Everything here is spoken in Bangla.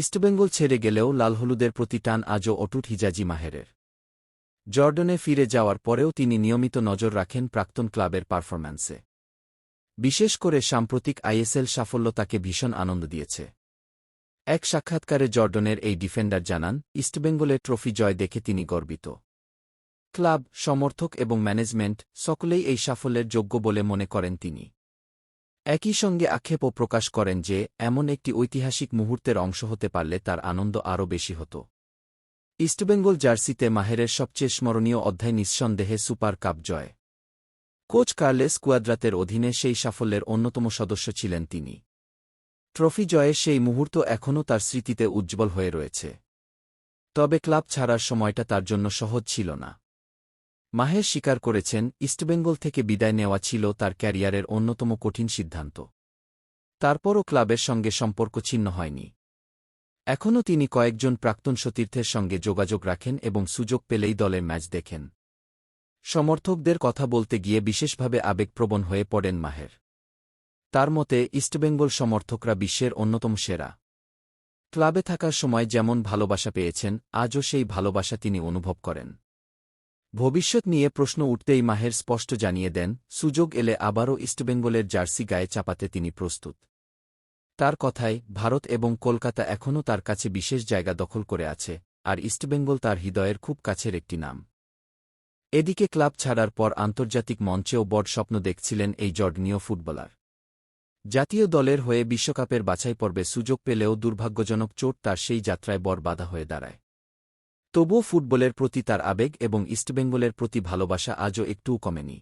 ইস্টবেঙ্গল ছেড়ে গেলেও লালহলুদের প্রতি টান আজও অটুট হিজাজি মাহেরের। জর্ডনে ফিরে যাওয়ার পরেও তিনি নিয়মিত নজর রাখেন প্রাক্তন ক্লাবের পারফরম্যান্সে। বিশেষ করে সাম্প্রতিক আইএসএল সাফল্য তাকে ভীষণ আনন্দ দিয়েছে। এক সাক্ষাৎকারে জর্ডনের এই ডিফেন্ডার জানান, ইস্টবেঙ্গলের ট্রফি জয় দেখে তিনি গর্বিত। ক্লাব, সমর্থক এবং ম্যানেজমেন্ট সকলেই এই সাফল্যের যোগ্য বলে মনে করেন তিনি। একই সঙ্গে আক্ষেপও প্রকাশ করেন যে এমন একটি ঐতিহাসিক মুহূর্তের অংশ হতে পারলে তার আনন্দ আরও বেশি হতো। ইস্টবেঙ্গল জার্সিতে মাহেরের সবচেয়ে স্মরণীয় অধ্যায় নিঃসন্দেহে সুপার কাপ জয়। কোচ কার্লেস কুয়াদ্রাতের অধীনে সেই সাফল্যের অন্যতম সদস্য ছিলেন তিনি। ট্রফি জয়ের সেই মুহূর্ত এখনও তার স্মৃতিতে উজ্জ্বল হয়ে রয়েছে। তবে ক্লাব ছাড়ার সময়টা তার জন্য সহজ ছিল না। মাহের স্বীকার করেছেন, ইস্টবেঙ্গল থেকে বিদায় নেওয়া ছিল তার ক্যারিয়ারের অন্যতম কঠিন সিদ্ধান্ত। তারপরও ক্লাবের সঙ্গে সম্পর্ক ছিন্ন হয়নি। এখনও তিনি কয়েকজন প্রাক্তন সতীর্থের সঙ্গে যোগাযোগ রাখেন এবং সুযোগ পেলেই দলের ম্যাচ দেখেন। সমর্থকদের কথা বলতে গিয়ে বিশেষভাবে আবেগপ্রবণ হয়ে পড়েন মাহের। তার মতে, ইস্টবেঙ্গল সমর্থকরা বিশ্বের অন্যতম সেরা। ক্লাবে থাকার সময় যেমন ভালোবাসা পেয়েছেন, আজও সেই ভালোবাসা তিনি অনুভব করেন। ভবিষ্যৎ নিয়ে প্রশ্ন উঠতেই মাহের স্পষ্ট জানিয়ে দেন, সুযোগ এলে আবারও ইস্টবেঙ্গলের জার্সি গায়ে চাপাতে তিনি প্রস্তুত। তার কথায়, ভারত এবং কলকাতা এখনও তার কাছে বিশেষ জায়গা দখল করে আছে, আর ইস্টবেঙ্গল তার হৃদয়ের খুব কাছের একটি নাম। এদিকে ক্লাব ছাড়ার পর আন্তর্জাতিক মঞ্চেও বড় স্বপ্ন দেখছিলেন এই জর্ডনীয় ফুটবলার। জাতীয় দলের হয়ে বিশ্বকাপের বাছাই পর্বে সুযোগ পেলেও দুর্ভাগ্যজনক চোট তার সেই যাত্রায় বড় বাধা হয়ে দাঁড়ায়। তবুও ফুটবলের প্রতি তার আবেগ এবং ইস্টবেঙ্গলের প্রতি ভালোবাসা আজও একটুও কমেনি।